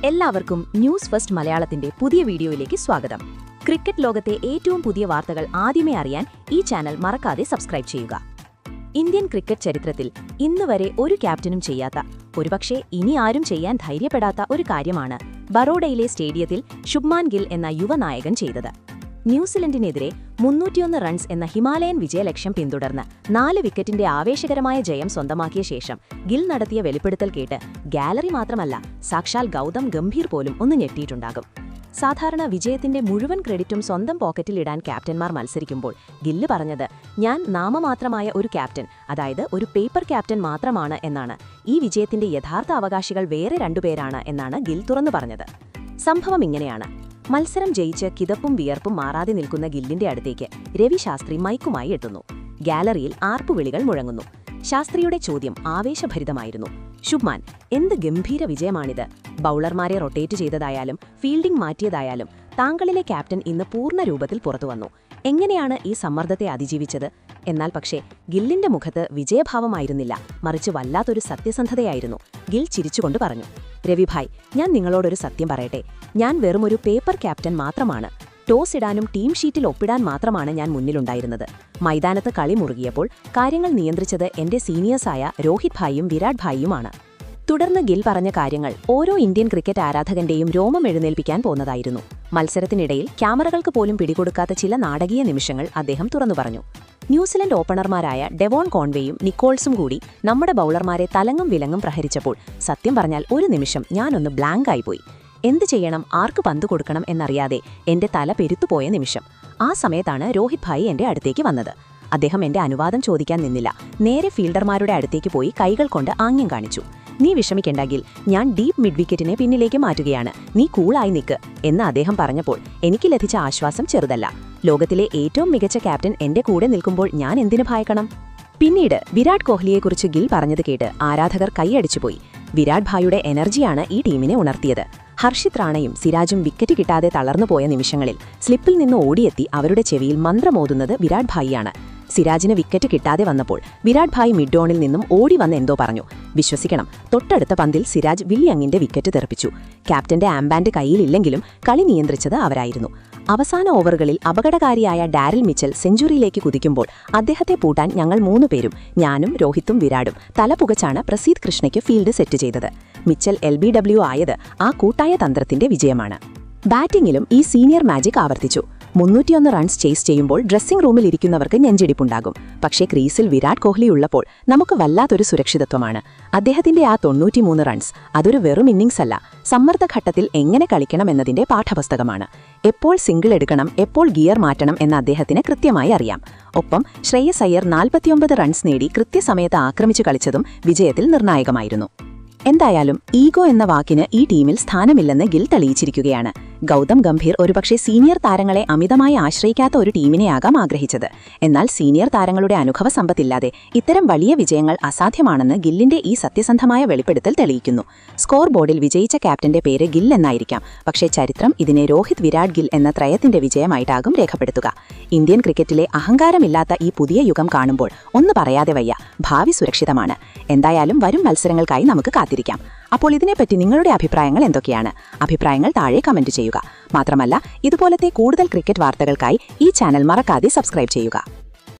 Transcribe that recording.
എല്ലാവർക്കും news first മലയാളത്തിന്റെ പുതിയ വീഡിയോയിലേക്ക് സ്വാഗതം. ക്രിക്കറ്റ് ലോകത്തെ ഏറ്റവും പുതിയ വാർത്തകൾ ആദ്യമേ അറിയാൻ ഈ ചാനൽ മറക്കാതെ സബ്സ്ക്രൈബ് ചെയ്യുക. ഇന്ത്യൻ ക്രിക്കറ്റ് ചരിത്രത്തിൽ ഇന്നുവരെ ഒരു ക്യാപ്റ്റനും ചെയ്യാത്ത, ഒരുപക്ഷെ ഇനി ആരും ചെയ്യാൻ ധൈര്യപ്പെടാത്ത ഒരു കാര്യമാണ് ബറോഡയിലെ സ്റ്റേഡിയത്തിൽ ശുഭ്മാൻ ഗിൽ എന്ന യുവനായകൻ ചെയ്തത്. ന്യൂസിലൻഡിനെതിരെ 301 റൺസ് എന്ന ഹിമാലയൻ വിജയലക്ഷ്യം പിന്തുടർന്ന് 4 വിക്കറ്റിന്റെ ആവേശകരമായ ജയം സ്വന്തമാക്കിയ ശേഷം ഗിൽ നടത്തിയ വെളിപ്പെടുത്തൽ കേട്ട് ഗാലറി മാത്രമല്ല, സാക്ഷാൽ ഗൗതം ഗംഭീർ പോലും ഒന്ന് ഞെട്ടിയിട്ടുണ്ടാകും. സാധാരണ വിജയത്തിന്റെ മുഴുവൻ ക്രെഡിറ്റും സ്വന്തം പോക്കറ്റിലിടാൻ ക്യാപ്റ്റന്മാർ മത്സരിക്കുമ്പോൾ ഗില്ല് പറഞ്ഞത്, ഞാൻ നാമമാത്രമായ ഒരു ക്യാപ്റ്റൻ, അതായത് ഒരു പേപ്പർ ക്യാപ്റ്റൻ മാത്രമാണ് എന്നാണ്. ഈ വിജയത്തിന്റെ യഥാർത്ഥ അവകാശികൾ വേറെ രണ്ടുപേരാണ് എന്നാണ് ഗിൽ തുറന്നു പറഞ്ഞത്. സംഭവം ഇങ്ങനെയാണ്. മത്സരം ജയിച്ച് കിതപ്പും വിയർപ്പും മാറാതെ നിൽക്കുന്ന ഗില്ലിന്റെ അടുത്തേക്ക് രവി ശാസ്ത്രി മൈക്കുമായി എത്തുന്നു. ഗാലറിയിൽ ആർപ്പുവിളികൾ മുഴങ്ങുന്നു. ശാസ്ത്രിയുടെ ചോദ്യം ആവേശഭരിതമായിരുന്നു. ശുഭ്മാൻ, എന്ത് ഗംഭീര വിജയമാണിത്! ബൌളർമാരെ റൊട്ടേറ്റ് ചെയ്തതായാലും ഫീൽഡിംഗ് മാറ്റിയതായാലും താങ്കളിലെ ക്യാപ്റ്റൻ ഇന്ന് പൂർണ്ണ രൂപത്തിൽ പുറത്തുവന്നു. എങ്ങനെയാണ് ഈ സമ്മർദ്ദത്തെ അതിജീവിച്ചത്? എന്നാൽ പക്ഷേ ഗില്ലിന്റെ മുഖത്ത് വിജയഭാവമായിരുന്നില്ല, മറിച്ച് വല്ലാത്തൊരു സത്യസന്ധതയായിരുന്നു. ഗിൽ ചിരിച്ചുകൊണ്ട് പറഞ്ഞു, രവിഭായ്, ഞാൻ നിങ്ങളോടൊരു സത്യം പറയട്ടെ. ഞാൻ വെറുമൊരു പേപ്പർ ക്യാപ്റ്റൻ മാത്രമാണ്. ടോസ് ഇടാനും ടീം ഷീറ്റിൽ ഒപ്പിടാൻ മാത്രമാണ് ഞാൻ മുന്നിലുണ്ടായിരുന്നത്. മൈതാനത്ത് കളി മുറുകിയപ്പോൾ കാര്യങ്ങൾ നിയന്ത്രിച്ചത് എന്റെ സീനിയേഴ്സായ രോഹിത് ഭായിയും വിരാട് ഭായിയുമാണ്. തുടർന്ന് ഗിൽ പറഞ്ഞ കാര്യങ്ങൾ ഓരോ ഇന്ത്യൻ ക്രിക്കറ്റ് ആരാധകന്റെയും രോമം എഴുന്നേൽപ്പിക്കാൻ പോന്നതായിരുന്നു. മത്സരത്തിനിടയിൽ ക്യാമറകൾക്ക് പോലും പിടികൊടുക്കാത്ത ചില നാടകീയ നിമിഷങ്ങൾ അദ്ദേഹം തുറന്നു പറഞ്ഞു. ന്യൂസിലൻഡ് ഓപ്പണർമാരായ ഡെവോൺ കോൺവേയും നിക്കോൾസും കൂടി നമ്മുടെ ബൌളർമാരെ തലങ്ങും വിലങ്ങും പ്രഹരിച്ചപ്പോൾ സത്യം പറഞ്ഞാൽ ഒരു നിമിഷം ഞാനൊന്ന് ബ്ലാങ്ക് ആയിപ്പോയി. എന്ത് ചെയ്യണം, ആർക്ക് പന്ത് കൊടുക്കണം എന്നറിയാതെ എന്റെ തല പെരുത്തുപോയ നിമിഷം. ആ സമയത്താണ് രോഹിത് ഭായി എന്റെ അടുത്തേക്ക് വന്നത്. അദ്ദേഹം എന്റെ അനുവാദം ചോദിക്കാൻ നിന്നില്ല. നേരെ ഫീൽഡർമാരുടെ അടുത്തേക്ക് പോയി കൈകൾ കൊണ്ട് ആംഗ്യം കാണിച്ചു. നീ വിഷമിക്കേണ്ടെങ്കിൽ ഞാൻ ഡീപ്പ് മിഡ് വിക്കറ്റിനെ പിന്നിലേക്ക് മാറ്റുകയാണ്, നീ കൂളായി നിൽക്ക് എന്ന് അദ്ദേഹം പറഞ്ഞപ്പോൾ എനിക്ക് ലഭിച്ച ആശ്വാസം ചെറുതല്ല. ലോകത്തിലെ ഏറ്റവും മികച്ച ക്യാപ്റ്റൻ എന്റെ കൂടെ നിൽക്കുമ്പോൾ ഞാൻ എന്തിനു ഭയക്കണം? പിന്നീട് വിരാട് കോഹ്ലിയെക്കുറിച്ച് ഗിൽ പറഞ്ഞത് കേട്ട് ആരാധകർ കൈയടിച്ചുപോയി. വിരാട് ഭായിയുടെ എനർജിയാണ് ഈ ടീമിനെ ഉണർത്തിയത്. ഹർഷിത് റാണയും സിരാജും വിക്കറ്റ് കിട്ടാതെ തളർന്നുപോയ നിമിഷങ്ങളിൽ സ്ലിപ്പിൽ നിന്ന് ഓടിയെത്തി അവരുടെ ചെവിയിൽ മന്ത്രമോതുന്നത് വിരാട് ഭായിയാണ്. സിരാജിന് വിക്കറ്റ് കിട്ടാതെ വന്നപ്പോൾ വിരാട് ഭായ് മിഡ് ഓണിൽ നിന്നും ഓടി വന്ന് എന്തോ പറഞ്ഞു. വിശ്വസിക്കണം, തൊട്ടടുത്ത പന്തിൽ സിരാജ് വില്യങ്ങിന്റെ വിക്കറ്റ് തെറിപ്പിച്ചു. ക്യാപ്റ്റന്റെ ആംബാൻഡ് കയ്യിലില്ലെങ്കിലും കളി നിയന്ത്രിച്ചത് അവരായിരുന്നു. അവസാന ഓവറുകളിൽ അപകടകാരിയായ ഡാരിൽ മിച്ചൽ സെഞ്ചുറിയിലേക്ക് കുതിക്കുമ്പോൾ അദ്ദേഹത്തെ പൂട്ടാൻ ഞങ്ങൾ 3 പേരും, ഞാനും രോഹിത്തും വിരാടും തലപുകച്ചാണ് പ്രസീദ് കൃഷ്ണയ്ക്ക് ഫീൽഡ് സെറ്റ് ചെയ്തത്. മിച്ചൽ LBW ആയത് ആ കൂട്ടായ തന്ത്രത്തിന്റെ വിജയമാണ്. ബാറ്റിംഗിലും ഈ സീനിയർ മാജിക് ആവർത്തിച്ചു. 301 റൺസ് ചേസ് ചെയ്യുമ്പോൾ ഡ്രസ്സിംഗ് റൂമിൽ ഇരിക്കുന്നവർക്ക് നെഞ്ചിടിപ്പുണ്ടാകും. പക്ഷേ ക്രീസിൽ വിരാട് കോഹ്ലി ഉള്ളപ്പോൾ നമുക്ക് വല്ലാത്തൊരു സുരക്ഷിതത്വമാണ്. അദ്ദേഹത്തിന്റെ ആ 93 റൺസ് അതൊരു വെറും ഇന്നിംഗ്സ് അല്ല, സമ്മർദ്ദഘട്ടത്തിൽ എങ്ങനെ കളിക്കണമെന്നതിന്റെ പാഠപുസ്തകമാണ്. എപ്പോൾ സിംഗിൾ എടുക്കണം, എപ്പോൾ ഗിയർ മാറ്റണം എന്ന് അദ്ദേഹത്തിന് കൃത്യമായി അറിയാം. ഒപ്പം ശ്രേയസ് അയ്യർ 49 റൺസ് നേടി കൃത്യസമയത്ത് ആക്രമിച്ചു കളിച്ചതും വിജയത്തിൽ നിർണായകമായിരുന്നു. എന്തായാലും ഈഗോ എന്ന വാക്കിന് ഈ ടീമിൽ സ്ഥാനമില്ലെന്ന് ഗിൽ തെളിയിച്ചിരിക്കുകയാണ്. ഗൗതം ഗംഭീർ ഒരുപക്ഷെ സീനിയർ താരങ്ങളെ അമിതമായി ആശ്രയിക്കാത്ത ഒരു ടീമിനെയാകാം ആഗ്രഹിച്ചത്. എന്നാൽ സീനിയർ താരങ്ങളുടെ അനുഭവ സമ്പത്തില്ലാതെ ഇത്തരം വലിയ വിജയങ്ങൾ അസാധ്യമാണെന്ന് ഗില്ലിന്റെ ഈ സത്യസന്ധമായ വെളിപ്പെടുത്തൽ തെളിയിക്കുന്നു. സ്കോർ ബോർഡിൽ വിജയിച്ച ക്യാപ്റ്റന്റെ പേര് ഗിൽ എന്നായിരിക്കാം, പക്ഷേ ചരിത്രം ഇതിനെ രോഹിത് വിരാട് ഗിൽ എന്ന ത്രയത്തിന്റെ വിജയമായിട്ടാകും രേഖപ്പെടുത്തുക. ഇന്ത്യൻ ക്രിക്കറ്റിലെ അഹങ്കാരമില്ലാത്ത ഈ പുതിയ യുഗം കാണുമ്പോൾ ഒന്ന് പറയാതെ വയ്യ, ഭാവി സുരക്ഷിതമാണ്. എന്തായാലും വരും മത്സരങ്ങൾക്കായി നമുക്ക് കാത്തിരിക്കാം. അപ്പോൾ ഇതിനെപ്പറ്റി നിങ്ങളുടെ അഭിപ്രായങ്ങൾ എന്തൊക്കെയാണ്? അഭിപ്രായങ്ങൾ താഴെ കമന്റ് ചെയ്യുക. മാത്രമല്ല, ഇതുപോലത്തെ കൂടുതൽ ക്രിക്കറ്റ് വാർത്തകൾക്കായി ഈ ചാനൽ മറക്കാതെ സബ്സ്ക്രൈബ് ചെയ്യുക.